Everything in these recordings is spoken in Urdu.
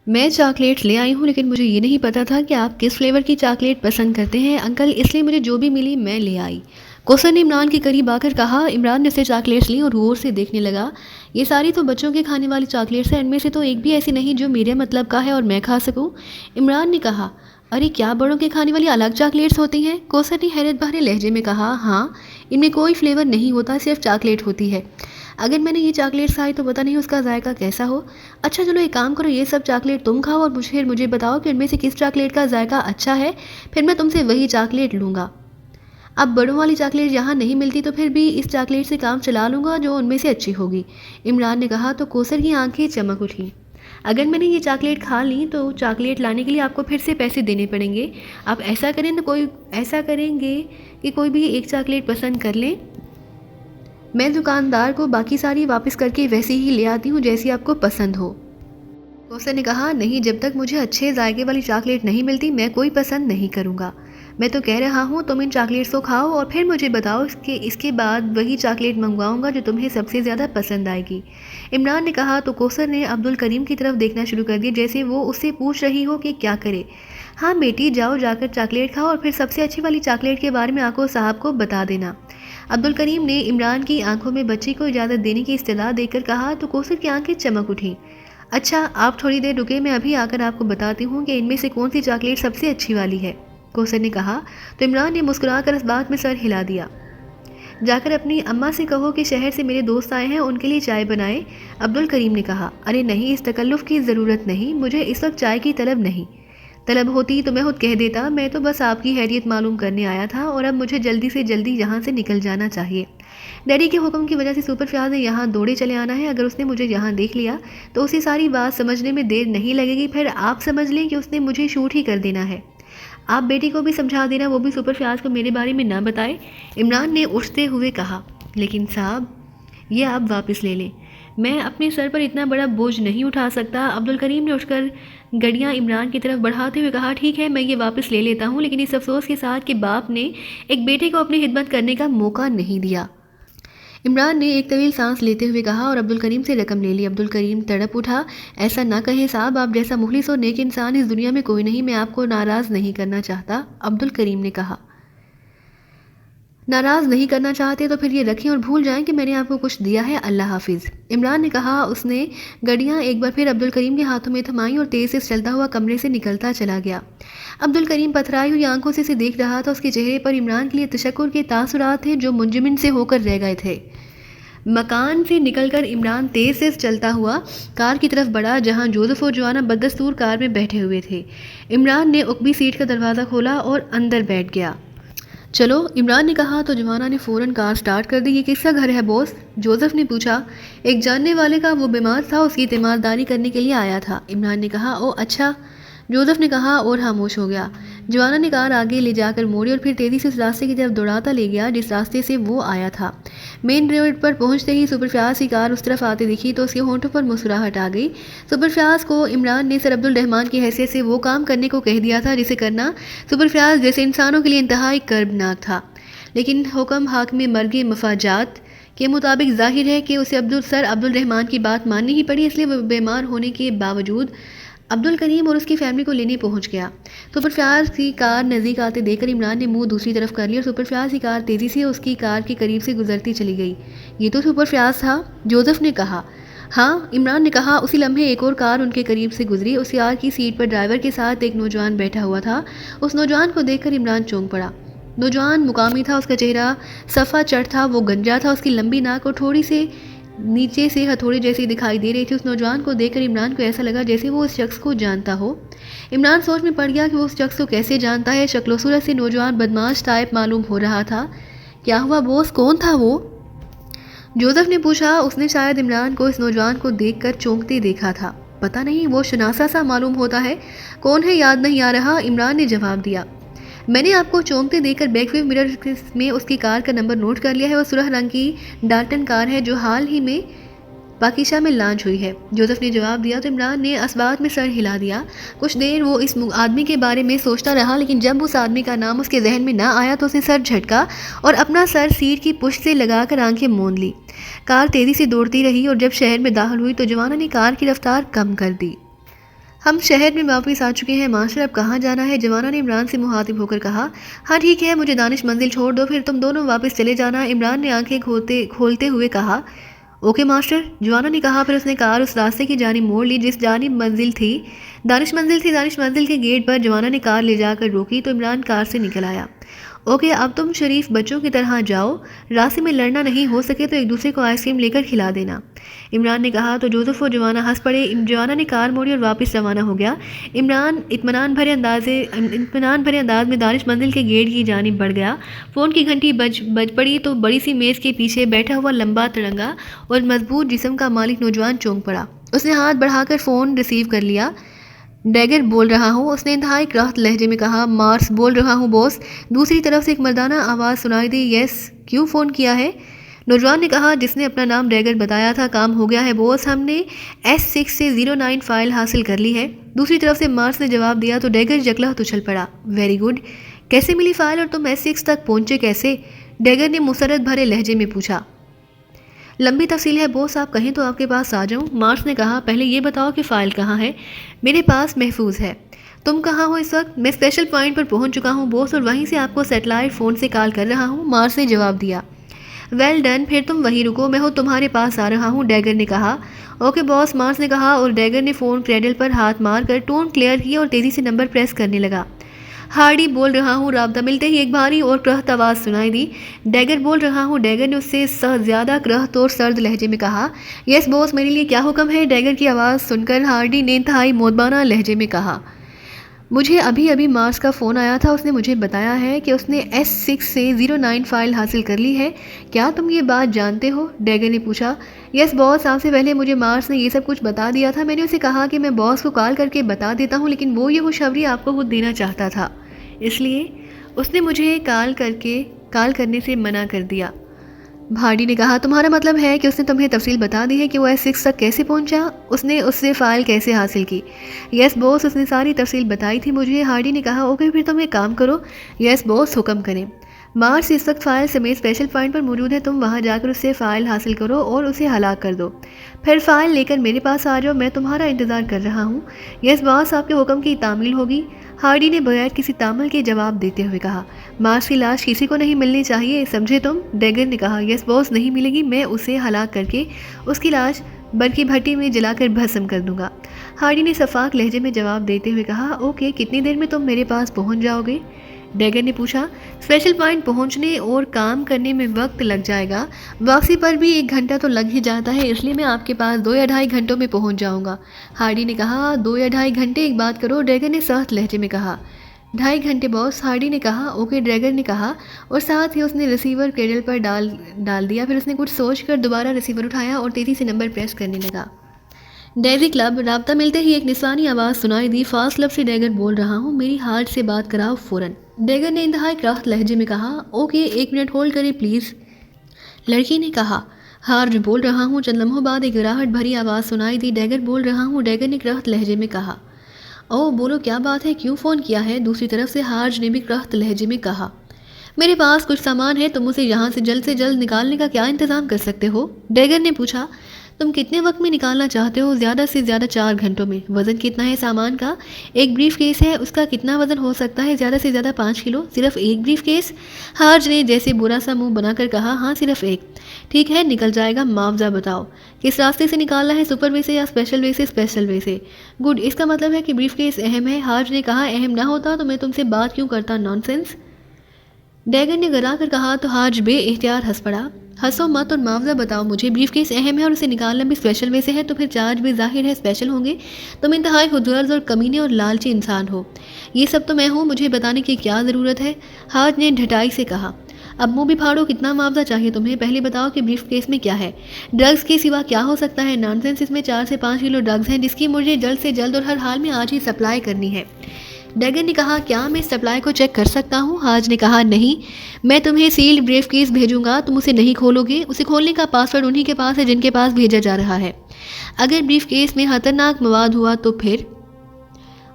میں چاکلیٹس لے آئی ہوں، لیکن مجھے یہ نہیں پتا تھا کہ آپ کس فلیور کی چاکلیٹ پسند کرتے ہیں انکل، اس لیے مجھے جو بھی ملی میں لے آئی۔ کوثر نے عمران کے قریب آ کر کہا۔ عمران نے اسے چاکلیٹس لیں اور غور سے دیکھنے لگا۔ یہ ساری تو بچوں کے کھانے والی چاکلیٹس ہیں، ان میں سے تو ایک بھی ایسی نہیں جو میرے مطلب کا ہے اور میں کھا سکوں۔ عمران نے کہا، ارے کیا بڑوں کے کھانے والی الگ چاکلیٹس ہوتی ہیں؟ کوثر نے حیرت بھرے لہجے میں کہا، ہاں، ان میں کوئی فلیور نہیں ہوتا، صرف چاکلیٹ ہوتی ہے۔ اگر میں نے یہ چاکلیٹ کھائی تو پتہ نہیں اس کا ذائقہ کیسا ہو۔ اچھا چلو ایک کام کرو، یہ سب چاکلیٹ تم کھاؤ اور مجھے بتاؤ کہ ان میں سے کس چاکلیٹ کا ذائقہ اچھا ہے، پھر میں تم سے وہی چاکلیٹ لوں گا۔ اب بڑوں والی چاکلیٹ یہاں نہیں ملتی تو پھر بھی اس چاکلیٹ سے کام چلا لوں گا جو ان میں سے اچھی ہوگی، عمران نے کہا تو کوثر کی آنکھیں چمک اٹھیں۔ اگر میں نے یہ چاکلیٹ کھا لی تو چاکلیٹ لانے کے لیے آپ کو پھر سے پیسے دینے پڑیں گے۔ آپ ایسا کریں گے کہ کوئی بھی ایک چاکلیٹ پسند کر لیں، میں دکاندار کو باقی ساری واپس کر کے ویسی ہی لے آتی ہوں جیسی آپ کو پسند ہو۔ کوثر نے کہا، نہیں، جب تک مجھے اچھے ذائقے والی چاکلیٹ نہیں ملتی میں کوئی پسند نہیں کروں گا۔ میں تو کہہ رہا ہوں تم ان چاکلیٹس کو کھاؤ اور پھر مجھے بتاؤ کہ اس کے بعد وہی چاکلیٹ منگواؤں گا جو تمہیں سب سے زیادہ پسند آئے گی، عمران نے کہا تو کوثر نے عبدالکریم کی طرف دیکھنا شروع کر دیا جیسے وہ اس سے پوچھ رہی ہو کہ کیا کرے۔ ہاں بیٹی، جاؤ جا کر چاکلیٹ کھاؤ اور پھر سب سے اچھی والی چاکلیٹ کے بارے میں آقا صاحب کو بتا دینا۔ عبدالکریم نے عمران کی آنکھوں میں بچی کو اجازت دینے کی اصطلاح دے کر کہا تو کوثر کی آنکھیں چمک اٹھیں۔ اچھا آپ تھوڑی دیر رکے، میں ابھی آ کر آپ کو بتاتی ہوں کہ ان میں سے کون سی چاکلیٹ سب سے اچھی والی ہے، کوثر نے کہا تو عمران نے مسکرا کر اس بات میں سر ہلا دیا۔ جا کر اپنی اماں سے کہو کہ شہر سے میرے دوست آئے ہیں، ان کے لیے چائے بنائے، عبدالکریم نے کہا۔ ارے نہیں، اس تکلف کی ضرورت نہیں، مجھے اس وقت چائے کی طلب نہیں۔ طلب ہوتی تو میں خود کہہ دیتا، میں تو بس آپ کی خیریت معلوم کرنے آیا تھا اور اب مجھے جلدی سے جلدی یہاں سے نکل جانا چاہیے۔ ڈیڈی کے حکم کی وجہ سے سپر فیاض نے یہاں دوڑے چلے آنا ہے، اگر اس نے مجھے یہاں دیکھ لیا تو اسے ساری بات سمجھنے میں دیر نہیں لگے گی، پھر آپ سمجھ لیں کہ اس نے مجھے شوٹ ہی کر دینا ہے۔ آپ بیٹی کو بھی سمجھا دینا وہ بھی سپر فیاض کو میرے بارے میں نہ بتائے، عمران نے اٹھتے ہوئے کہا۔ لیکن صاحب یہ آپ واپس لے لیں، میں اپنے سر پر اتنا بڑا بوجھ نہیں اٹھا سکتا، عبدالکریم نے اٹھ کر گڑیاں عمران کی طرف بڑھاتے ہوئے کہا۔ ٹھیک ہے میں یہ واپس لے لیتا ہوں، لیکن اس افسوس کے ساتھ کہ باپ نے ایک بیٹے کو اپنی خدمت کرنے کا موقع نہیں دیا۔ عمران نے ایک طویل سانس لیتے ہوئے کہا اور عبدالکریم سے رقم لے لی۔ عبدالکریم تڑپ اٹھا، ایسا نہ کہیں صاحب، آپ جیسا مخلص اور نیک انسان اس دنیا میں کوئی نہیں، میں آپ کو ناراض نہیں کرنا چاہتا، عبدالکریم نے کہا۔ ناراض نہیں کرنا چاہتے تو پھر یہ رکھیں اور بھول جائیں کہ میں نے آپ کو کچھ دیا ہے، اللہ حافظ، عمران نے کہا۔ اس نے گڑیاں ایک بار پھر عبدالکریم کے ہاتھوں میں تھمائیں اور تیز سے چلتا ہوا کمرے سے نکلتا چلا گیا۔ عبدالکریم پتھرائی ہوئی آنکھوں سے اسے دیکھ رہا تھا، اس کے چہرے پر عمران کے لیے تشکر کے تاثرات تھے جو منجمد سے ہو کر رہ گئے تھے۔ مکان سے نکل کر عمران تیز سے چلتا ہوا کار کی طرف بڑھا جہاں جوزف اور جوانا بددستور کار میں بیٹھے ہوئے تھے۔ عمران نے عقبی سیٹ کا دروازہ کھولا اور اندر بیٹھ گیا۔ چلو، عمران نے کہا تو جوانا نے فوراً کار سٹارٹ کر دی۔ یہ کس کا گھر ہے بوس؟ جوزف نے پوچھا۔ ایک جاننے والے کا، وہ بیمار تھا، اس کی تیمارداری کرنے کے لیے آیا تھا، عمران نے کہا۔ او اچھا، جوزف نے کہا اور خاموش ہو گیا۔ جوانا نے کار آگے لے جا کر موڑی اور پھر تیزی سے اس راستے کی طرف دوڑاتا لے گیا جس راستے سے وہ آیا تھا۔ مین روڈ پر پہنچتے ہی سپر فیاض کی کار اس طرف آتے دکھی تو اس کے ہونٹوں پر مسکراہٹ آ گئی۔ سپر فیاض کو عمران نے سر عبدالرحمن کی حیثیت سے وہ کام کرنے کو کہہ دیا تھا جسے کرنا سپر فیاض جیسے انسانوں کے لیے انتہائی کربناک تھا، لیکن حکم حاکم مرگ مفاجات کے مطابق ظاہر ہے کہ اسے سر عبدالرحمن کی بات ماننی ہی پڑی، اس لیے وہ بیمار ہونے کے باوجود عبدالکریم اور اس کی فیملی کو لینے پہنچ گیا۔ سپر فیاض کی کار نزدیک آتے دیکھ کر عمران نے منہ دوسری طرف کر لیا اور سپر فیاض کی کار تیزی سے اس کی کار کے قریب سے گزرتی چلی گئی۔ یہ تو سپر فیاض تھا، جوزف نے کہا۔ ہاں، عمران نے کہا۔ اسی لمحے ایک اور کار ان کے قریب سے گزری، اس کار کی سیٹ پر ڈرائیور کے ساتھ ایک نوجوان بیٹھا ہوا تھا۔ اس نوجوان کو دیکھ کر عمران چونک پڑا۔ نوجوان مقامی تھا، اس کا چہرہ صفا چڑھ تھا، وہ گنجا تھا، اس کی لمبی ناک اور تھوڑی سے نیچے سے ہتھوڑے جیسی دکھائی دے رہی تھی۔ اس نوجوان کو دیکھ کر عمران کو ایسا لگا جیسے وہ اس شخص کو جانتا ہو۔ عمران سوچ میں پڑ گیا کہ وہ اس شخص کو کیسے جانتا ہے، شکل و صورت سے نوجوان بدماش ٹائپ معلوم ہو رہا تھا۔ کیا ہوا بوس، کون تھا وہ؟ جوزف نے پوچھا۔ اس نے شاید عمران کو اس نوجوان کو دیکھ کر چونکتے دیکھا تھا، پتہ نہیں، وہ شناسا سا معلوم ہوتا ہے، کون ہے یاد نہیں آ رہا، عمران نے جواب دیا۔ میں نے آپ کو چونکتے دیکھ کر بیک ویو مرر میں اس کی کار کا نمبر نوٹ کر لیا ہے، وہ سرخ رنگ کی ڈالٹن کار ہے جو حال ہی میں پاکیشہ میں لانچ ہوئی ہے، جوزف نے جواب دیا تو عمران نے اسبات میں سر ہلا دیا۔ کچھ دیر وہ اس آدمی کے بارے میں سوچتا رہا، لیکن جب اس آدمی کا نام اس کے ذہن میں نہ آیا تو اسے سر جھٹکا اور اپنا سر سیٹ کی پشت سے لگا کر آنکھیں موند لی۔ کار تیزی سے دوڑتی رہی اور جب شہر میں داخل ہوئی تو جوانا نے کار کی رفتار کم کر دی۔ ہم شہر میں واپس آ چکے ہیں ماسٹر، اب کہاں جانا ہے؟ جوانا نے عمران سے مخاطب ہو کر کہا۔ ہاں ٹھیک ہے، مجھے دانش منزل چھوڑ دو، پھر تم دونوں واپس چلے جانا، عمران نے آنکھیں کھولتے ہوئے کہا۔ اوکے ماسٹر، جوانا نے کہا۔ پھر اس نے کار اس راستے کی جانب موڑ لی جس جانب منزل تھی، دانش منزل تھی۔ دانش منزل کے گیٹ پر جوانا نے کار لے جا کر روکی تو عمران کار سے نکل آیا۔ اوکے، اب تم شریف بچوں کی طرح جاؤ، راستے میں لڑنا نہیں، ہو سکے تو ایک دوسرے کو آئس کریم لے کر کھلا دینا، عمران نے کہا۔ تو جوزف اور جوانا ہنس پڑے۔ جوانا نے کار موڑی اور واپس روانہ ہو گیا۔ عمران اطمینان بھرے انداز میں دانش منزل کے گیٹ کی جانب بڑھ گیا۔ فون کی گھنٹی بج پڑی تو بڑی سی میز کے پیچھے بیٹھا ہوا لمبا تڑنگا اور مضبوط جسم کا مالک نوجوان چونک پڑا۔ اس نے ہاتھ بڑھا کر فون ریسیو کر لیا۔ ڈیگر بول رہا ہوں، اس نے انتہائی کرخت لہجے میں کہا۔ مارس بول رہا ہوں باس، دوسری طرف سے ایک مردانہ آواز سنائی دی۔ یس، کیوں فون کیا ہے؟ نوجوان نے کہا جس نے اپنا نام ڈیگر بتایا تھا۔ کام ہو گیا ہے باس، ہم نے S6 سے 09 فائل حاصل کر لی ہے، دوسری طرف سے مارس نے جواب دیا تو ڈیگر یکلہ اچھل پڑا۔ ویری گڈ، کیسے ملی فائل اور تم S6 تک پہنچے کیسے؟ ڈیگر نے مسرت بھرے لہجے میں پوچھا۔ لمبی تفصیل ہے باس، آپ کہیں تو آپ کے پاس آ جاؤں، مارس نے کہا۔ پہلے یہ بتاؤ کہ فائل کہاں ہے؟ میرے پاس محفوظ ہے۔ تم کہاں ہو اس وقت؟ میں اسپیشل پوائنٹ پر پہنچ چکا ہوں باس، اور وہیں سے آپ کو سیٹلائٹ فون سے کال کر رہا ہوں، مارس نے جواب دیا۔ ویل ڈن، پھر تم وہیں رکو، میں تمہارے پاس آ رہا ہوں، ڈیگر نے کہا۔ اوکے باس، مارس نے کہا، اور ڈیگر نے فون کریڈل پر ہاتھ مار کر ٹون کلیئر کی اور تیزی سے نمبر پریس کرنے لگا۔ ہارڈی بول رہا ہوں، رابطہ ملتے ہی ایک بھاری اور کرہت آواز سنائی دی۔ ڈیگر بول رہا ہوں، ڈیگر نے اس سے زیادہ کرہت اور سرد لہجے میں کہا۔ یس باس، میرے لیے کیا حکم ہے؟ ڈیگر کی آواز سن کر ہارڈی نے انتہائی مودبانہ لہجے میں کہا۔ مجھے ابھی مارس کا فون آیا تھا، اس نے مجھے بتایا ہے کہ اس نے S6 سے 09 فائل حاصل کر لی ہے، کیا تم یہ بات جانتے ہو؟ ڈیگر نے پوچھا۔ یس باس، آپ سے پہلے مجھے مارس نے یہ سب کچھ بتا دیا تھا، میں نے اسے کہا کہ میں باس کو کال کر کے بتا دیتا ہوں، لیکن وہ یہ خوشخبری آپ کو خود دینا چاہتا تھا، اس لیے اس نے مجھے کال کرنے سے منع کر دیا۔ بھارڈی نے کہا، تمہارا مطلب ہے کہ اس نے تمہیں تفصیل بتا دی ہے کہ وہ S6 تک کیسے پہنچا، اس نے اس سے فائل کیسے حاصل کی؟ یس باس، اس نے ساری تفصیل بتائی تھی مجھے، ہارڈی نے کہا۔ اوکے، پھر تم ایک کام کرو۔ یس باس، حکم کریں۔ مارس اس وقت فائل سمیت اسپیشل پوائنٹ پر موجود ہے، تم وہاں جا کر اس سے فائل حاصل کرو اور اسے ہلاک کر دو، پھر فائل لے کر میرے پاس آ جاؤ، میں تمہارا انتظار کر رہا ہوں۔ یس باس، آپ کے حکم کی تعمیل ہوگی، ہارڈی نے بغیر کسی تعامل کے جواب دیتے ہوئے کہا۔ مارس کی لاش کسی کو نہیں ملنی چاہیے، سمجھے تم؟ ڈیگر نے کہا۔ یس باس، نہیں ملے گی، میں اسے ہلاک کر کے اس کی لاش برقی بھٹی میں جلا کر بھسم کر دوں گا، ہارڈی نے شفاف لہجے میں جواب دیتے ہوئے کہا۔ اوکے، کتنی دیر میں تم میرے پاس پہنچ جاؤ گے؟ ڈیگر نے پوچھا۔ اسپیشل پوائنٹ پہنچنے اور کام کرنے میں وقت لگ جائے گا، واپسی پر بھی 1 گھنٹہ تو لگ ہی جاتا ہے، اس لیے میں آپ کے پاس 2 یا 2.5 گھنٹوں میں پہنچ جاؤں گا، ہارڈی نے کہا۔ 2 یا 2.5 گھنٹے؟ ایک بات کرو، ڈیگر نے سخت لہجے میں کہا۔ 2.5 گھنٹے باس، ہارڈی نے کہا۔ اوکے، ڈیگر نے کہا، اور ساتھ ہی اس نے ریسیور کیڈل پر ڈال دیا، پھر اس نے کچھ سوچ کر دوبارہ ریسیور اٹھایا اور تیزی سے نمبر پریس کرنے لگا۔ ڈیزی کلب، رابطہ ملتے ہی ایک نسوانی آواز سنائی دی۔ فاسٹ کلب سے ڈیگر بول رہا ہوں، میری ہارٹ سے بات کراؤ فوراً، ڈیگر نے انتہائی کرخت لہجے میں کہا۔ اوکے، 1 منٹ ہولڈ کریں پلیز، لڑکی نے کہا۔ ہارج بول رہا ہوں، چند لمحوں بعد ایک گراہٹ بھری آواز سنائی دی۔ ڈیگر بول رہا ہوں، ڈیگر نے کرخت لہجے میں کہا۔ او بولو، کیا بات ہے، کیوں فون کیا ہے؟ دوسری طرف سے ہارج نے بھی کرخت لہجے میں کہا۔ میرے پاس کچھ سامان ہے، تم اسے یہاں سے جلد نکالنے کا کیا انتظام کر سکتے ہو؟ ڈیگر نے پوچھا۔ تم کتنے وقت میں نکالنا چاہتے ہو؟ زیادہ سے زیادہ 4 گھنٹوں میں۔ وزن کتنا ہے سامان کا؟ 1 بریف کیس ہے، اس کا کتنا وزن ہو سکتا ہے؟ زیادہ سے زیادہ 5 کلو۔ صرف 1 بریف کیس؟ ہارج نے جیسے برا سا منہ بنا کر کہا۔ ہاں، صرف 1۔ ٹھیک ہے، نکل جائے گا، معاوضہ بتاؤ، کس راستے سے نکالنا ہے، سپر وے سے یا اسپیشل وے سے؟ اسپیشل وے سے۔ گڈ، اس کا مطلب ہے کہ بریف کیس اہم ہے، ہارج نے کہا۔ اہم نہ ہوتا تو میں تم سے بات کیوں کرتا، نان سینس، ڈیگر نے گرا کر کہا تو ہارج بے اختیار ہنس پڑا۔ ہنسو مت اور معاوضہ بتاؤ مجھے، بریف کیس اہم ہے اور اسے نکالنا بھی اسپیشل وے سے ہے، تو پھر چارج بھی ظاہر ہے اسپیشل ہوں گے۔ تم انتہائی خودغرض اور کمینے اور لالچی انسان ہو۔ یہ سب تو میں ہوں، مجھے بتانے کی کیا ضرورت ہے، ہارج نے ڈھٹائی سے کہا۔ اب منہ بھی پھاڑو، کتنا معاوضہ چاہیے تمہیں؟ پہلے بتاؤ کہ بریف کیس میں کیا ہے؟ ڈرگز کے سوا کیا ہو سکتا ہے؟ نان سینس، اس میں 4 سے 5 کلو ڈرگز ہیں، جس کی مجھے جلد سے جلد اور ہر حال میں آج ہی سپلائی کرنی ہے۔ ڈیگر نے کہا۔ کیا میں سپلائی کو چیک کر سکتا ہوں؟ ہارج نے کہا۔ نہیں، میں تمہیں سیلڈ بریف کیس بھیجوں گا، تم اسے نہیں کھولو گے، اسے کھولنے کا پاسورڈ انہی کے پاس ہے جن کے پاس بھیجا جا رہا ہے۔ اگر بریف کیس میں خطرناک مواد ہوا تو پھر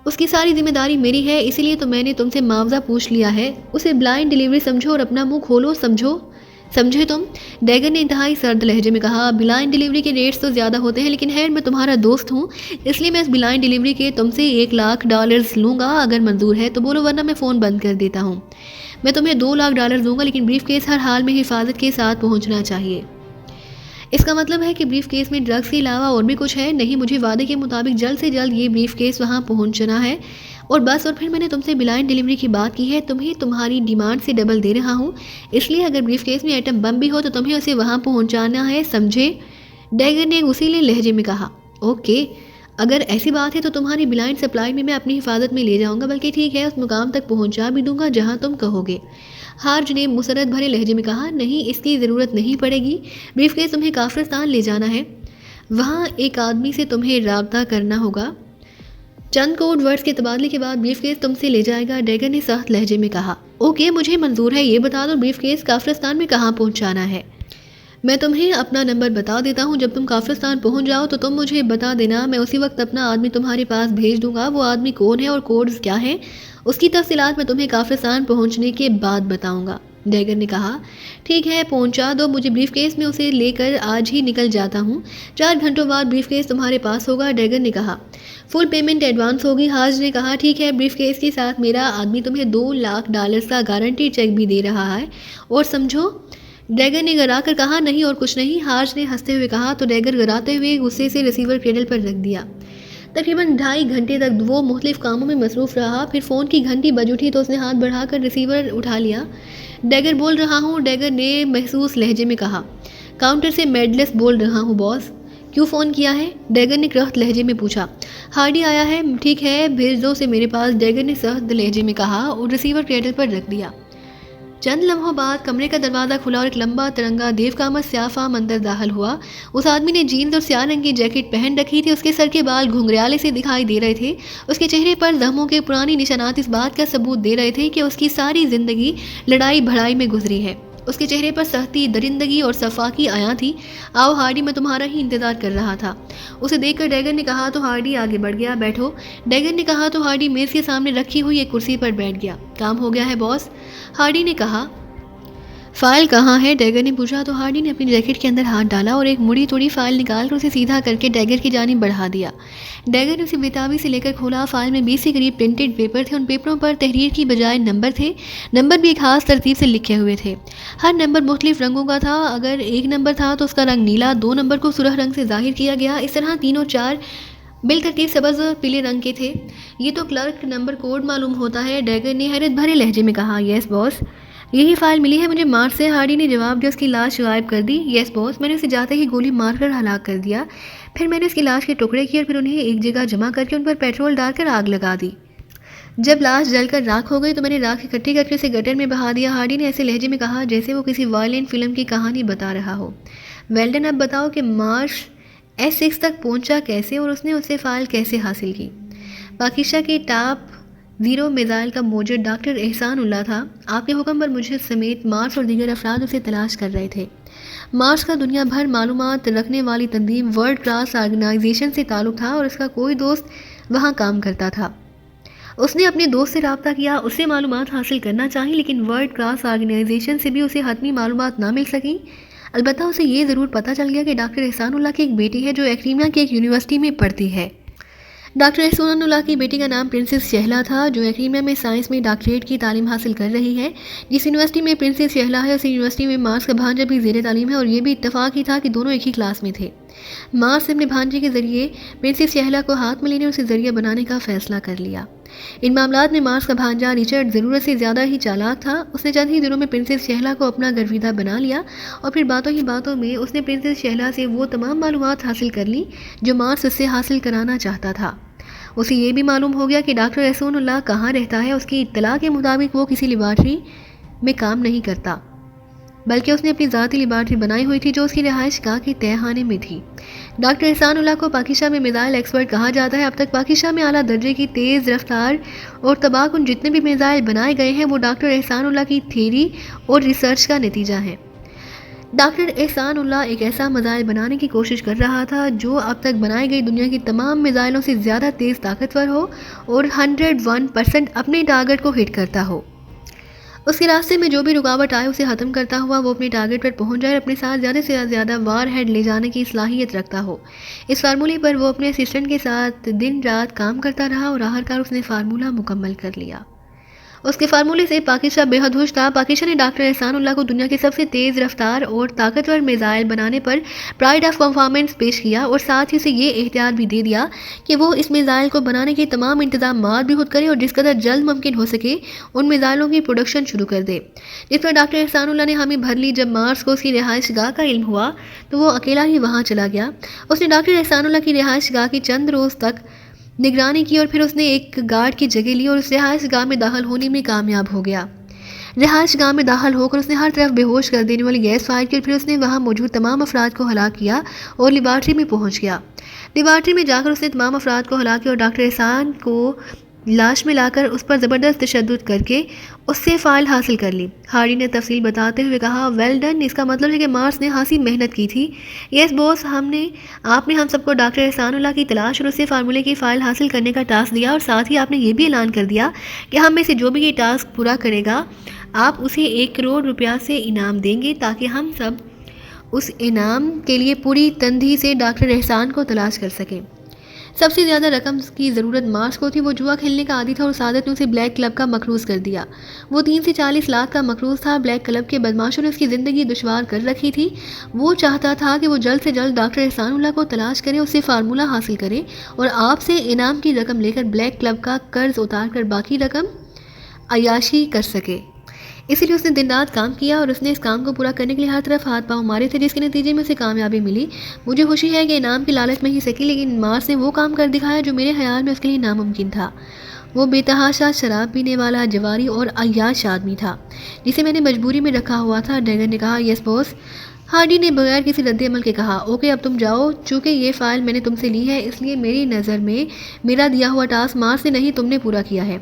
اس کی ساری ذمہ داری میری ہے، اسی لیے تو میں نے تم سے معاوضہ پوچھ لیا ہے۔ اسے بلائنڈ ڈیلیوری سمجھو اور اپنا منہ کھولو، سمجھو؟ سمجھے تم؟ ڈیگر نے انتہائی سرد لہجے میں کہا. بلائنڈ ڈیلیوری کے ریٹس تو زیادہ ہوتے ہیں لیکن خیر میں تمہارا دوست ہوں اس لیے میں اس بلائنڈ ڈیلیوری کے تم سے $1,00,000 لوں گا. اگر منظور ہے تو بولو ورنہ میں فون بند کر دیتا ہوں. میں تمہیں $2,00,000 دوں گا لیکن بریف کیس ہر حال میں حفاظت کے ساتھ پہنچنا چاہیے. اس کا مطلب ہے کہ بریف کیس میں ڈرگز کے علاوہ اور بھی کچھ ہے؟ نہیں، مجھے وعدے کے مطابق جلد سے جلد یہ بریف کیس وہاں پہنچنا ہے اور بس. اور پھر میں نے تم سے بلائنڈ ڈیلیوری کی بات کی ہے، تمہیں تمہاری ڈیمانڈ سے ڈبل دے رہا ہوں، اس لیے اگر بریف کیس میں ایٹم بم بھی ہو تو تمہیں اسے وہاں پہنچانا ہے، سمجھے؟ ڈیگر نے غصیلے لہجے میں کہا. اوکے، اگر ایسی بات ہے تو تمہاری بلائنڈ سپلائی میں اپنی حفاظت میں لے جاؤں گا، بلکہ ٹھیک ہے اس مقام تک پہنچا بھی دوں گا جہاں تم کہو گے. ہارج نے مسرت بھرے لہجے میں کہا. نہیں، اس کی ضرورت نہیں پڑے گی. بریف کیس تمہیں کافرستان لے جانا ہے، وہاں ایک آدمی سے تمہیں رابطہ کرنا ہوگا. چند کوڈ ورڈز کے تبادلے کے بعد بریف کیس تم سے لے جائے گا، ڈیگر نے سخت لہجے میں کہا. اوکے، مجھے منظور ہے. یہ بتا دو بریف کیس کافرستان میں کہاں پہنچانا ہے؟ میں تمہیں اپنا نمبر بتا دیتا ہوں، جب تم کافرستان پہنچ جاؤ تو تم مجھے بتا دینا، میں اسی وقت اپنا آدمی تمہارے پاس بھیج دوں گا. وہ آدمی کون ہے اور کوڈز کیا ہیں اس کی تفصیلات میں تمہیں کافرستان پہنچنے کے بعد بتاؤں گا. ڈیگر نے کہا. ٹھیک ہے، پہنچا دو مجھے بریف کیس، میں اسے لے کر آج ہی نکل جاتا ہوں. 4 گھنٹوں بعد بریف کیس تمہارے پاس ہوگا، ڈیگر نے کہا. فل پیمنٹ ایڈوانس ہوگی، حاج نے کہا. ٹھیک ہے، بریف کیس کے ساتھ میرا آدمی تمہیں $2,00,000 کا گارنٹی چیک بھی دے رہا ہے، اور سمجھو. ڈیگر نے گرا کر کہا. نہیں اور کچھ نہیں، حاج نے ہنستے ہوئے کہا. تو ڈیگر گراتے ہوئے غصے سے ریسیور کریڈل پر رکھ دیا. تقریباً 2.5 گھنٹے تک وہ مختلف کاموں میں مصروف رہا. پھر فون کی گھنٹی بج اٹھی تو اس نے ہاتھ بڑھا کر ریسیور اٹھا لیا. ڈیگر بول رہا ہوں، ڈیگر نے محسوس لہجے میں کہا. کاؤنٹر سے میڈلس بول رہا ہوں باس. کیوں فون کیا ہے؟ ڈیگر نے کرخت لہجے میں پوچھا. ہارڈی آیا ہے. ٹھیک ہے، بھیج دو اسے میرے پاس، ڈیگر نے سخت لہجے میں کہا اور ریسیور کریڈل پر رکھ دیا. چند لمحوں بعد کمرے کا دروازہ کھلا اور ایک لمبا ترنگا دیو کامت سیاہ فام اندر داخل ہوا. اس آدمی نے جینز اور سیاہ رنگ کی جیکٹ پہن رکھی تھی. اس کے سر کے بال گھنگریالے سے دکھائی دے رہے تھے. اس کے چہرے پر زخموں کے پرانی نشانات اس بات کا ثبوت دے رہے تھے کہ اس کی ساری زندگی لڑائی بھڑائی میں گزری ہے. اس کے چہرے پر سختی، درندگی اور صفاقی آیا تھی. آؤ ہارڈی، میں تمہارا ہی انتظار کر رہا تھا. اسے دیکھ کر ڈیگر نے کہا تو ہارڈی آگے بڑھ گیا. بیٹھو، ڈیگر نے کہا تو ہارڈی میز کے سامنے رکھی ہوئی ایک کرسی پر بیٹھ گیا. کام ہو گیا ہے باس، ہارڈی نے کہا. فائل کہاں ہے؟ ڈیگر نے پوچھا. تو ہارڈی نے اپنی جیکٹ کے اندر ہاتھ ڈالا اور ایک مڑی توڑی فائل نکال کر اسے سیدھا کر کے ڈیگر کی جانب بڑھا دیا. ڈیگر نے اسے بےتابی سے لے کر کھولا. فائل میں 20 کے قریب پرنٹڈ پیپر تھے. ان پیپروں پر تحریر کی بجائے نمبر تھے. نمبر بھی ایک خاص ترتیب سے لکھے ہوئے تھے. ہر نمبر مختلف رنگوں کا تھا. اگر 1 نمبر تھا تو اس کا رنگ نیلا، 2 نمبر کو سرخ رنگ سے ظاہر کیا گیا. اس طرح 3 اور 4 بالترتیب سبز اور پیلے رنگ کے تھے. یہ تو کلرک نمبر کوڈ معلوم ہوتا ہے، ڈیگر نے حیرت بھرے لہجے میں کہا. یس باس، یہی فائل ملی ہے مجھے مارچ سے، ہارڈی نے جواب دیا. اس کی لاش غائب کر دی. یس باس، میں نے اسے جاتے ہی گولی مار کر ہلاک کر دیا. پھر میں نے اس کی لاش کے ٹکڑے کیے اور پھر انہیں ایک جگہ جمع کر کے ان پر پیٹرول ڈال کر آگ لگا دی. جب لاش جل کر راکھ ہو گئی تو میں نے راکھ اکٹھی کر کے اسے گٹر میں بہا دیا. ہارڈی نے ایسے لہجے میں کہا جیسے وہ کسی وائلنٹ فلم کی کہانی بتا رہا ہو. ویلڈن، اب بتاؤ کہ مارش S6 تک پہنچا کیسے اور اس نے اسے فائل کیسے حاصل کی؟ پاکستان کے ٹاپ 0 میزائل کا موجد ڈاکٹر احسان اللہ تھا. آپ کے حکم پر مجھے سمیت مارس اور دیگر افراد اسے تلاش کر رہے تھے. مارس کا دنیا بھر معلومات رکھنے والی تنظیم ورلڈ کلاس آرگنائزیشن سے تعلق تھا اور اس کا کوئی دوست وہاں کام کرتا تھا. اس نے اپنے دوست سے رابطہ کیا، اس سے معلومات حاصل کرنا چاہی، لیکن ورلڈ کلاس آرگنائزیشن سے بھی اسے حتمی معلومات نہ مل سکیں. البتہ اسے یہ ضرور پتہ چل گیا کہ ڈاکٹر احسان اللہ کی ایک بیٹی ہے جو ایکریمیا کی ایک یونیورسٹی میں پڑھتی ہے. ڈاکٹر احسان اللہ کی بیٹی کا نام پرنسس شہلا تھا جو ایکریمیا میں سائنس میں ڈاکٹریٹ کی تعلیم حاصل کر رہی ہے. جس یونیورسٹی میں پرنسس شہلا ہے اسی یونیورسٹی میں مارس کا بھانجا بھی زیر تعلیم ہے، اور یہ بھی اتفاق ہی تھا کہ دونوں ایک ہی کلاس میں تھے. مارس نے اپنے بھانجے کے ذریعے پرنسس شہلا کو ہاتھ میں لینے اور اسے ذریعہ بنانے کا فیصلہ کر لیا. ان معاملات میں مارس کا بھانجا ریچرڈ ضرورت سے زیادہ ہی چالاک تھا. اس نے چند ہی دنوں میں پرنسس شہلا کو اپنا گرویدہ بنا لیا اور پھر باتوں ہی باتوں میں اس نے پرنسس شہلا سے وہ تمام معلومات حاصل کر لی جو مارس اس سے حاصل کرانا چاہتا تھا. اسے یہ بھی معلوم ہو گیا کہ ڈاکٹر احسان اللہ کہاں رہتا ہے. اس کی اطلاع کے مطابق وہ کسی لیبارٹری میں کام نہیں کرتا بلکہ اس نے اپنی ذاتی لیبارٹری بنائی ہوئی تھی جو اس کی رہائش گاہ کے تہہ خانے میں تھی. ڈاکٹر احسان اللہ کو پاکستان میں میزائل ایکسپرٹ کہا جاتا ہے. اب تک پاکستان میں اعلیٰ درجے کی تیز رفتار اور تباہ کن جتنے بھی میزائل بنائے گئے ہیں وہ ڈاکٹر احسان اللہ کی تھیوری اور ریسرچ کا نتیجہ ہیں. ڈاکٹر احسان اللہ ایک ایسا میزائل بنانے کی کوشش کر رہا تھا جو اب تک بنائی گئی دنیا کی تمام میزائلوں سے زیادہ تیز طاقتور ہو اور 101% اپنے ٹارگٹ کو ہٹ کرتا ہو. اس کے راستے میں جو بھی رکاوٹ آئے اسے ختم کرتا ہوا وہ اپنے ٹارگٹ پر پہنچ جائے اور اپنے ساتھ زیادہ سے زیادہ وار ہیڈ لے جانے کی صلاحیت رکھتا ہو۔ اس فارمولے پر وہ اپنے اسسٹنٹ کے ساتھ دن رات کام کرتا رہا اور آخرکار اس نے فارمولہ مکمل کر لیا۔ اس کے فارمولے سے پاکستان بے حد خوش تھا۔ پاکستان نے ڈاکٹر احسان اللہ کو دنیا کے سب سے تیز رفتار اور طاقتور میزائل بنانے پر پرائڈ آف پرفارمنس پیش کیا اور ساتھ ہی اسے یہ اختیار بھی دے دیا کہ وہ اس میزائل کو بنانے کے تمام انتظامات بھی خود کرے اور جس قدر جلد ممکن ہو سکے ان میزائلوں کی پروڈکشن شروع کر دے، جس پر ڈاکٹر احسان اللہ نے حامی بھر لی۔ جب مارس کو اس کی رہائش گاہ کا علم ہوا تو وہ اکیلا ہی وہاں چلا گیا۔ اس نے ڈاکٹر احسان اللہ کی رہائش گاہ کی چند روز تک نگرانی کی اور پھر اس نے ایک گارڈ کی جگہ لی اور اس رہائش گاہ میں داخل ہونے میں کامیاب ہو گیا۔ رہائش گاہ میں داخل ہو کر اس نے ہر طرف بے ہوش کر دینے والی گیس فائر کی اور پھر اس نے وہاں موجود تمام افراد کو ہلاک کیا اور لیبارٹری میں پہنچ گیا۔ لیبارٹری میں جا کر اس نے تمام افراد کو ہلاک کیا اور ڈاکٹر احسان کو لاش میں لا کر اس پر زبردست تشدد کر کے اس سے فائل حاصل کر لی۔ ہارڈی نے تفصیل بتاتے ہوئے کہا، ویل ڈن، اس کا مطلب ہے کہ مارس نے خاصی محنت کی تھی۔ یس باس، آپ نے ہم سب کو ڈاکٹر احسان اللہ کی تلاش اور اس سے فارمولے کی فائل حاصل کرنے کا ٹاسک دیا اور ساتھ ہی آپ نے یہ بھی اعلان کر دیا کہ ہم میں سے جو بھی یہ ٹاسک پورا کرے گا آپ اسے 1 کروڑ روپیہ سے انعام دیں گے تاکہ ہم سب اس انعام کے لیے پوری تندی سے ڈاکٹر احسان کو تلاش کر سکیں۔ سب سے زیادہ رقم کی ضرورت مارس کو تھی۔ وہ جوا کھیلنے کا عادی تھا اور سعادت نے اسے بلیک کلب کا مقروض کر دیا۔ وہ 3 سے 40 لاکھ کا مقروض تھا۔ بلیک کلب کے بدماشوں نے اس کی زندگی دشوار کر رکھی تھی۔ وہ چاہتا تھا کہ وہ جلد سے جلد ڈاکٹر احسان اللہ کو تلاش کرے، اس سے فارمولہ حاصل کرے اور آپ سے انعام کی رقم لے کر بلیک کلب کا قرض اتار کر باقی رقم عیاشی کر سکے۔ اسی لیے اس نے دن رات کام کیا اور اس نے اس کام کو پورا کرنے کے لیے ہر طرف ہاتھ پاؤں مارے تھے، جس کے نتیجے میں اسے کامیابی ملی۔ مجھے خوشی ہے کہ انعام کی لالچ میں ہی سکی، لیکن مارس نے وہ کام کر دکھایا جو میرے خیال میں اس کے لیے ناممکن تھا۔ وہ بے تحاشا شراب پینے والا جواری اور عیاش آدمی تھا جسے میں نے مجبوری میں رکھا ہوا تھا۔ ڈیگر نے کہا، یس باس۔ ہارڈی نے بغیر کسی رد عمل کے کہا، اوکے اب تم جاؤ، چونکہ یہ فائل میں نے تم سے لی ہے اس لیے میری نظر میں میرا دیا ہوا ٹاسک مارس نے نہیں تم نے پورا کیا ہے،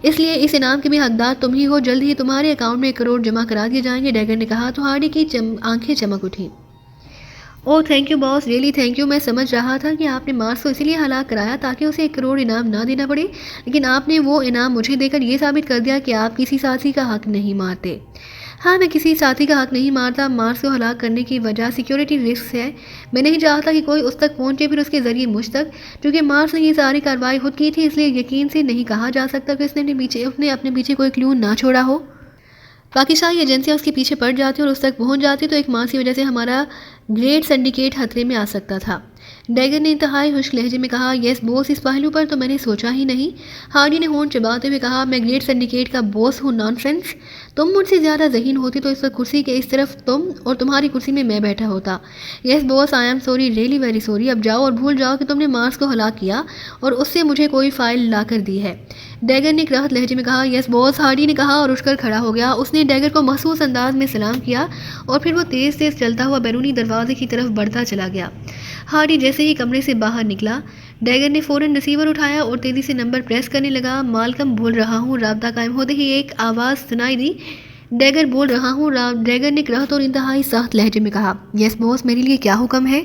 اس لیے اس انعام کے بھی حقدار تم ہی ہو۔ جلد ہی تمہارے اکاؤنٹ میں 1 کروڑ جمع کرا دیے جائیں گے۔ ڈیگر نے کہا تو ہارڈی کی آنکھیں چمک اٹھی۔ Oh thank you boss, really thank you. میں سمجھ رہا تھا کہ آپ نے مارس کو اسی لیے ہلاک کرایا تاکہ اسے 1 کروڑ انعام نہ دینا پڑے، لیکن آپ نے وہ انعام مجھے دے کر یہ ثابت کر دیا کہ آپ کسی ساتھی کا حق نہیں مارتے۔ ہاں، میں کسی ساتھی کا حق نہیں مارتا۔ مارس کو ہلاک کرنے کی وجہ سیکیورٹی رسک ہے۔ میں نہیں چاہتا کہ کوئی اس تک پہنچے پھر اس کے ذریعے مجھ تک۔ کیونکہ مارس نے یہ ساری کارروائی خود کی تھی اس لیے یقین سے نہیں کہا جا سکتا کہ اس نے اپنے پیچھے کوئی کلیو نہ چھوڑا ہو۔ پاکستانی ایجنسیاں اس کے پیچھے پڑ جاتی اور اس تک پہنچ جاتی تو ایک مارس کی وجہ سے ہمارا گریٹ سنڈیکیٹ خطرے میں آ سکتا تھا۔ ڈیگر نے انتہائی خشک لہجے میں کہا، یس بوس، اس پہلو پر تو میں نے سوچا ہی نہیں۔ ہارڈی نے ہونٹ چباتے ہوئے کہا، میں گریٹ سنڈیکیٹ کا بوس ہوں؟ نان سینس، تم مجھ سے زیادہ ذہین ہوتی تو اس وقت کرسی کے اس طرف تم اور تمہاری کرسی میں میں بیٹھا ہوتا۔ Yes boss, I am sorry, really very sorry. اب جاؤ اور بھول جاؤ کہ تم نے مارس کو ہلاک کیا اور اس سے مجھے کوئی فائل لا کر دی ہے۔ ڈیگر نے کراہت لہجے میں کہا، یس باس، ہارڈی نے کہا اور اٹھ کر کھڑا ہو گیا۔ اس نے ڈیگر کو محسوس انداز میں سلام کیا اور پھر وہ تیز تیز چلتا ہوا بیرونی دروازے کی طرف بڑھتا چلا گیا۔ ہارڈی جیسے ہی کمرے سے باہر نکلا، ڈیگر نے فوراً ریسیور اٹھایا اور تیزی سے نمبر پریس کرنے لگا۔ مالکم بول رہا ہوں۔ رابطہ قائم ہوتے ہی ایک آواز سنائی دی، ڈیگر بول رہا ہوں۔ ڈیگر نے کراہت اور انتہائی سخت لہجے میں کہا، یس باس، میرے لیے کیا حکم ہے؟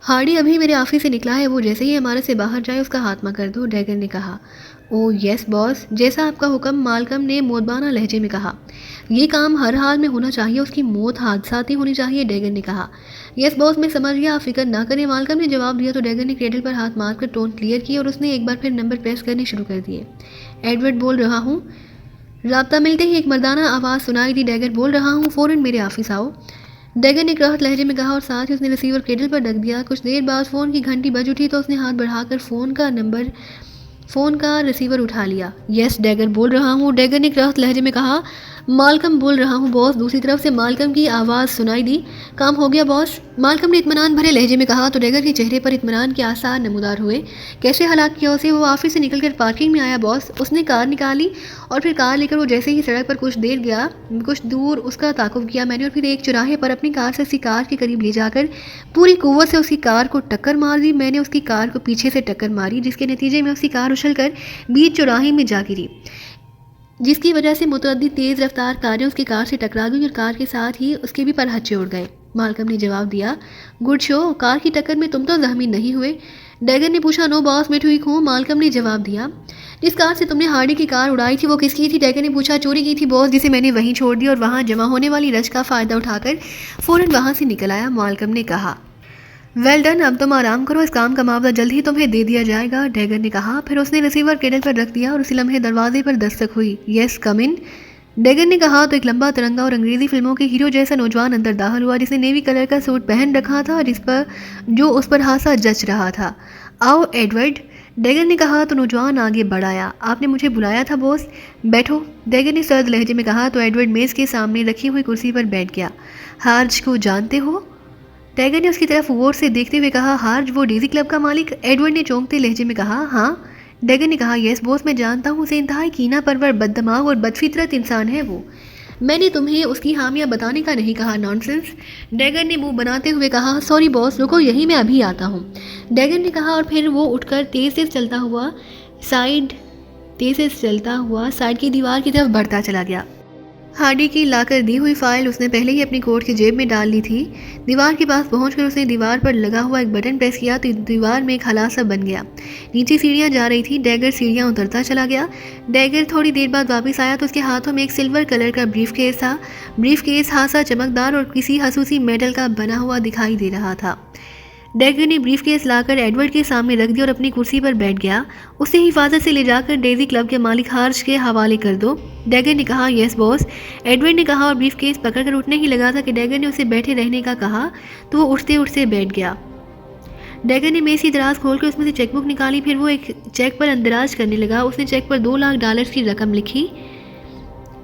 ہارڈی ابھی میرے آفس سے نکلا ہے، وہ جیسے ہی ہمارے سے باہر جائے اس کا خاتمہ کر دو۔ ڈیگر نے کہا، او یس باس، جیسا آپ کا حکم، مالکم نے مودبانہ لہجے میں کہا۔ یہ کام ہر حال میں ہونا چاہیے، اس کی موت حادثاتی ہونی چاہیے۔ ڈیگر نے کہا، یس باس، میں سمجھ گیا، آپ فکر نہ کریں۔ مالکم نے جواب دیا تو ڈیگر نے کریڈل پر ہاتھ مار کر ٹون کلیئر کی اور اس نے ایک بار پھر نمبر پریس کرنے شروع کر دیے۔ ایڈورڈ بول رہا ہوں۔ رابطہ ملتے ہی ایک مردانہ آواز سنائی دی، ڈیگر بول رہا ہوں، فوراً میرے آفس آؤ۔ ڈیگر نے کراہت لہجے میں کہا اور ساتھ ہی اس نے ریسیور کریڈل پر رکھ دیا۔ کچھ دیر بعد فون کی گھنٹی بج اٹھی تو اس نے ہاتھ بڑھا کر فون کا ریسیور اٹھا لیا۔ یس، ڈیگر بول رہا ہوں۔ ڈیگر نے کراہت لہجے میں کہا، مالکم بول رہا ہوں باس۔ دوسری طرف سے مالکم کی آواز سنائی دی، کام ہو گیا باس؟ مالکم نے اطمینان بھرے لہجے میں کہا تو ڈیگر کے چہرے پر اطمینان کے آثار نمودار ہوئے۔ کیسے ہلاک کیا اسے؟ وہ آفس سے نکل کر پارکنگ میں آیا باس۔ اس نے کار نکالی اور پھر کار لے کر وہ جیسے ہی سڑک پر کچھ دور اس کا تعاقب کیا میں نے اور پھر ایک چوراہے پر اپنی کار سے اس کی کار کے قریب لے جا کر پوری قوت سے اس کی کار کو ٹکر مار دی۔ میں نے اس کی کار کو پیچھے سے ٹکر ماری جس کے نتیجے میں اس کی کار اچھل کر بیچ چوراہے میں جا گری، جس کی وجہ سے متعدد تیز رفتار کاریں اس کی کار سے ٹکرا گئی اور کار کے ساتھ ہی اس کے بھی پر ہچے اڑ گئے۔ مالکم نے جواب دیا، گڈ شو، کار کی ٹکر میں تم تو زخمی نہیں ہوئے؟ ڈیگر نے پوچھا، نو باس، میں ٹھیک ہوں، مالکم نے جواب دیا۔ جس کار سے تم نے ہارڈی کی کار اڑائی تھی وہ کس کی تھی؟ ڈیگن نے پوچھا۔ چوری کی تھی باس، جسے میں نے وہیں چھوڑ دیا اور وہاں جمع ہونے والی رش کا فائدہ اٹھا کر فوراً وہاں سے نکل آیا، مالکم نے کہا۔ ویل ڈن، اب تم آرام کرو، اس کام کا معاوضہ جلد ہی تمہیں دے دیا جائے گا، ڈیگن نے کہا۔ پھر اس نے ریسیور کیڈل پر رکھ دیا اور اسی لمحے دروازے پر دستک ہوئی۔ یس کم ان، ڈیگن نے کہا تو ایک لمبا ترنگا اور انگریزی فلموں کے ہیرو جیسا نوجوان اندر داخل ہوا، جس نے نیوی کلر کا سوٹ پہن رکھا تھا جو اس پر خاصا جچ رہا تھا۔ آؤ ایڈورڈ، ڈیگن نے کہا تو نوجوان آگے بڑھ آیا۔ آپ نے مجھے بلایا تھا باس؟ بیٹھو، ڈیگن نے سرد لہجے میں کہا تو ایڈورڈ میز کے سامنے رکھی ہوئی کرسی پر بیٹھ گیا۔ ہارج کو جانتے ہو؟ ڈیگن نے اس کی طرف غور سے دیکھتے ہوئے کہا۔ ہارج، وہ ڈیزی کلب کا مالک؟ ایڈورڈ نے چونکتے لہجے میں کہا۔ ہاں، ڈیگن نے کہا۔ یس باس، میں جانتا ہوں، اسے انتہائی کینہ پرور، بد دماغ اور بدفطرت انسان ہے وہ۔ میں نے تمہیں اس کی خامیاں بتانے کا نہیں کہا، نانسنس، ڈیگن نے منہ بناتے ہوئے کہا۔ سوری باس، رکو یہی میں ابھی آتا ہوں، ڈیگن نے کہا اور پھر وہ اٹھ کر تیز سے چلتا ہوا سائڈ کی دیوار کی طرف بڑھتا چلا گیا۔ ہارڈی کی لا کر دی ہوئی فائل اس نے پہلے ہی اپنی کوٹ کی جیب میں ڈال لی تھی۔ دیوار کے پاس پہنچ کر اس نے دیوار پر لگا ہوا ایک بٹن پریس کیا تو دیوار میں ایک خلا سا بن گیا۔ نیچے سیڑھیاں جا رہی تھی، ڈیگر سیڑھیاں اترتا چلا گیا۔ ڈیگر تھوڑی دیر بعد واپس آیا تو اس کے ہاتھوں میں ایک سلور کلر کا بریف کیس تھا۔ بریف کیس خاصا چمکدار اور کسی خصوصی میٹل کا بنا ہوا دکھائی دے رہا تھا۔ ڈیگر نے بریف کیس لا کر ایڈورڈ کے سامنے رکھ دیا اور اپنی کرسی پر بیٹھ گیا۔ اسے حفاظت سے لے جا کر ڈیزی کلب کے مالک ہارج کے حوالے کر دو، ڈیگر نے کہا۔ یس باس، ایڈورڈ نے کہا اور بریف کیس پکڑ کر اٹھنے ہی لگا تھا کہ ڈیگر نے اسے بیٹھے رہنے کا کہا تو وہ اٹھتے اٹھتے بیٹھ گیا۔ ڈیگر نے میز کی دراز کھول کر اس میں سے چیک بک نکالی، پھر وہ ایک چیک پر اندراج کرنے لگا۔ اس نے چیک پر $2,00,000 کی رقم لکھی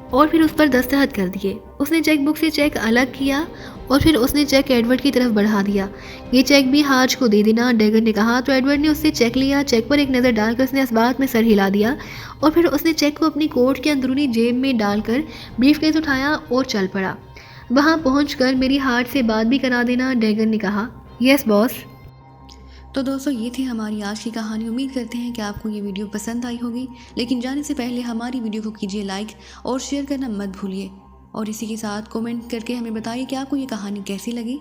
اور پھر اس پر دستخط کر دیے۔ اس نے چیک بک سے چیک الگ کیا اور پھر اس نے چیک ایڈورڈ کی طرف بڑھا دیا۔ یہ چیک بھی ہارج کو دے دینا، ڈیگر نے کہا تو ایڈورڈ نے اس سے چیک لیا۔ چیک پر ایک نظر ڈال کر اس نے اسبات میں سر ہلا دیا اور پھر اس نے چیک کو اپنی کوٹ کے اندرونی جیب میں ڈال کر بریف کیس اٹھایا اور چل پڑا۔ وہاں پہنچ کر میری ہارج سے بات بھی کرا دینا، ڈیگر نے کہا۔ یس باس۔ تو دوستو، یہ تھی ہماری آج کی کہانی۔ امید کرتے ہیں کہ آپ کو یہ ویڈیو پسند آئی ہوگی، لیکن جانے سے پہلے ہماری ویڈیو کو کیجیے لائک اور شیئر کرنا مت بھولیے، اور اسی کے ساتھ کومنٹ کر کے ہمیں بتائیے کہ آپ کو یہ کہانی کیسی لگی۔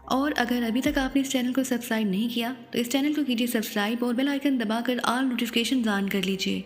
اور اگر ابھی تک آپ نے اس چینل کو سبسکرائب نہیں کیا تو اس چینل کو کیجیے سبسکرائب اور بیل آئیکن دبا کر آل نوٹیفیکیشنز آن کر لیجیے۔